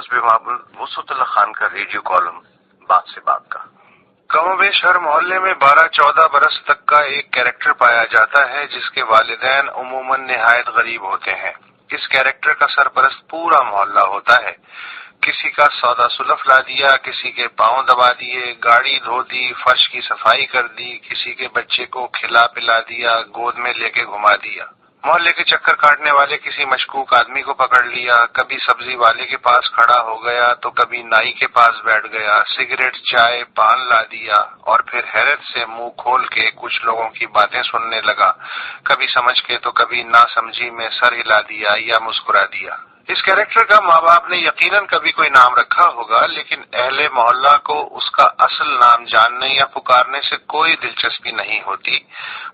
حسب معمول وسعت اللہ خان کا ریڈیو کالم بات سے بات کا۔ کم و بیش ہر محلے میں 12-14 برس تک کا ایک کیریکٹر پایا جاتا ہے جس کے والدین عموماً نہایت غریب ہوتے ہیں۔ اس کیریکٹر کا سرپرست پورا محلہ ہوتا ہے۔ کسی کا سودا سلف لا دیا، کسی کے پاؤں دبا دیے، گاڑی دھو دی، فرش کی صفائی کر دی، کسی کے بچے کو کھلا پلا دیا، گود میں لے کے گھما دیا۔ محلے کے چکر کاٹنے والے کسی مشکوک آدمی کو پکڑ لیا، کبھی سبزی والے کے پاس کھڑا ہو گیا تو کبھی نائی کے پاس بیٹھ گیا، سگریٹ چائے پان لا دیا اور پھر حیرت سے منہ کھول کے کچھ لوگوں کی باتیں سننے لگا، کبھی سمجھ کے تو کبھی ناسمجھی میں سر ہلا دیا یا مسکرا دیا۔ اس کیریکٹر کا ماں باپ نے یقیناً کبھی کوئی نام رکھا ہوگا، لیکن اہل محلہ کو اس کا اصل نام جاننے یا پکارنے سے کوئی دلچسپی نہیں ہوتی۔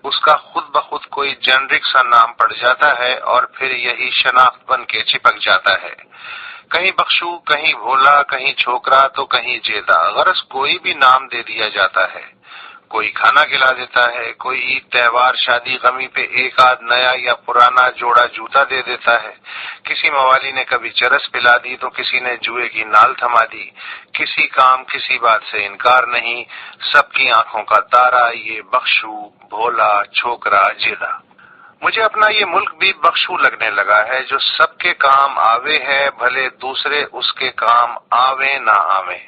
اس کا خود بخود کوئی جنرک سا نام پڑ جاتا ہے اور پھر یہی شناخت بن کے چپک جاتا ہے۔ کہیں بخشو، کہیں بھولا، کہیں چھوکرا تو کہیں جیدا، غرض کوئی بھی نام دے دیا جاتا ہے۔ کوئی کھانا کھلا دیتا ہے، کوئی عید تہوار شادی غمی پہ ایک آدھ نیا یا پرانا جوڑا جوتا دے دیتا ہے۔ کسی موالی نے کبھی چرس پلا دی تو کسی نے جوئے کی نال تھما دی۔ کسی کام کسی بات سے انکار نہیں، سب کی آنکھوں کا تارا یہ بخشو، بھولا، چھوکرا، جیدا۔ مجھے اپنا یہ ملک بھی بخشو لگنے لگا ہے جو سب کے کام آوے ہے، بھلے دوسرے اس کے کام آویں نہ آویں۔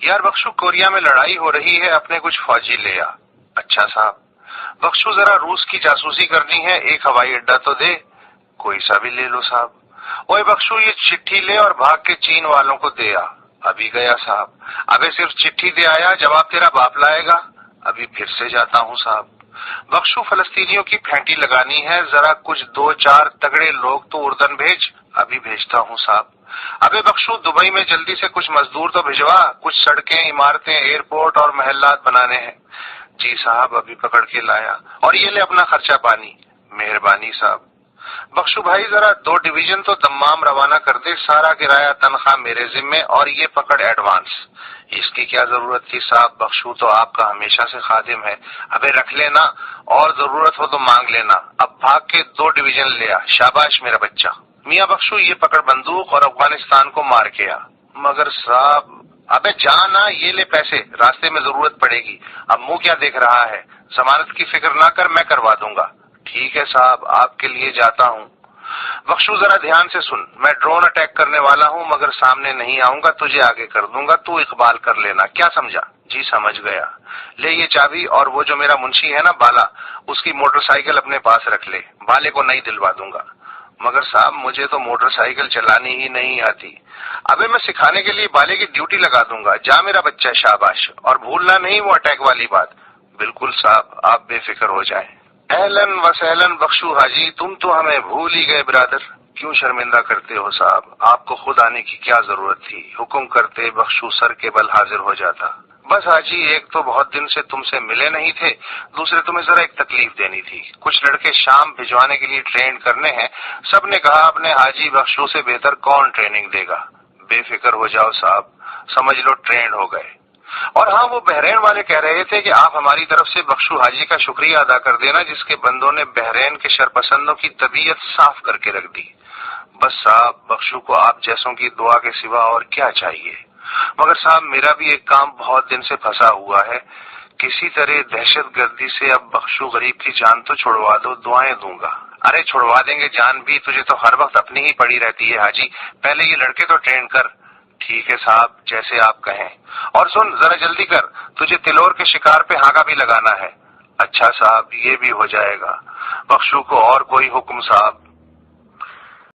یار بخشو کوریا میں لڑائی ہو رہی ہے، اپنے کچھ فوجی لے آ۔ اچھا صاحب۔ بخشو ذرا روس کی جاسوسی کرنی ہے، ایک ہوائی اڈا تو دے۔ کوئی سا بھی لے لو صاحب۔ اوے بخشو یہ چٹھی لے اور بھاگ کے چین والوں کو دے آ۔ ابھی گیا صاحب۔ ابے صرف چٹھی دے آیا، جواب تیرا باپ لائے گا۔ ابھی پھر سے جاتا ہوں صاحب۔ بخشو فلسطینیوں کی پھینٹی لگانی ہے، ذرا کچھ 2-4 تگڑے لوگ تو اردن بھیج۔ ابھی بھیجتا ہوں صاحب۔ ابے بخشو دبئی میں جلدی سے کچھ مزدور تو بھجوا، کچھ سڑکیں، عمارتیں، ایئرپورٹ اور محلات بنانے ہیں۔ جی صاحب ابھی پکڑ کے لایا، اور یہ لے اپنا خرچہ پانی۔ مہربانی صاحب۔ بخشو بھائی ذرا 2 ڈویژن تو دمام روانہ کر دے، سارا کرایہ تنخواہ میرے ذمے، اور یہ پکڑ ایڈوانس۔ اس کی کیا ضرورت تھی صاحب، بخشو تو آپ کا ہمیشہ سے خادم ہے۔ ابے رکھ لینا، اور ضرورت ہو تو مانگ لینا۔ اب بھاگ کے 2 ڈویژن لے آ، شاباش میرا بچہ۔ میاں بخشو یہ پکڑ بندوق اور افغانستان کو مار کے آ۔ مگر صاحب۔ ابے جانا، یہ لے پیسے، راستے میں ضرورت پڑے گی۔ اب منہ کیا دیکھ رہا ہے، ضمانت کی فکر نہ کر، میں کروا دوں گا۔ ٹھیک ہے صاحب، آپ کے لیے جاتا ہوں۔ بخشو ذرا دھیان سے سن، میں ڈرون اٹیک کرنے والا ہوں، مگر سامنے نہیں آؤں گا، تجھے آگے کر دوں گا، تو اقبال کر لینا، کیا سمجھا؟ جی سمجھ گیا۔ لے یہ چابی، اور وہ جو میرا منشی ہے نا بالا، اس کی موٹر سائیکل اپنے پاس رکھ لے، بالے کو نہیں دلوا دوں گا۔ مگر صاحب مجھے تو موٹر سائیکل چلانی ہی نہیں آتی۔ ابے میں سکھانے کے لیے بالے کی ڈیوٹی لگا دوں گا، جا میرا بچہ، شاباش، اور بھولنا نہیں وہ اٹیک والی بات۔ بالکل صاحب، آپ بے فکر ہو جائیں۔ اہلن و سہلن بخشو حاجی، تم تو ہمیں بھول ہی گئے برادر۔ کیوں شرمندہ کرتے ہو صاحب، آپ کو خود آنے کی کیا ضرورت تھی، حکم کرتے بخشو سر کے بل حاضر ہو جاتا۔ بس حاجی ایک تو بہت دن سے تم سے ملے نہیں تھے، دوسرے تمہیں ذرا ایک تکلیف دینی تھی۔ کچھ لڑکے شام بھجوانے کے لیے ٹرینڈ کرنے ہیں، سب نے کہا اپنے حاجی بخشو سے بہتر کون ٹریننگ دے گا۔ بے فکر ہو جاؤ صاحب، سمجھ لو ٹرینڈ ہو گئے۔ اور ہاں وہ بحرین والے کہہ رہے تھے کہ آپ ہماری طرف سے بخشو حاجی کا شکریہ ادا کر دینا، جس کے بندوں نے بحرین کے شرپسندوں کی طبیعت صاف کر کے رکھ دی۔ بس صاحب بخشو کو آپ جیسوں کی دعا کے سوا اور کیا چاہیے۔ مگر صاحب میرا بھی ایک کام بہت دن سے پھنسا ہوا ہے، کسی طرح دہشت گردی سے اب بخشو غریب کی جان تو چھڑوا دو، دعائیں دوں گا۔ ارے چھڑوا دیں گے جان بھی، تجھے تو ہر وقت اپنی ہی پڑی رہتی ہے حاجی، پہلے یہ لڑکے تو ٹرین کر۔ ٹھیک ہے صاحب، جیسے آپ کہیں۔ اور سن ذرا جلدی کر، تجھے تلور کے شکار پہ ہاکا بھی لگانا ہے۔ اچھا صاحب، یہ بھی ہو جائے گا۔ بخشو کو اور کوئی حکم صاحب؟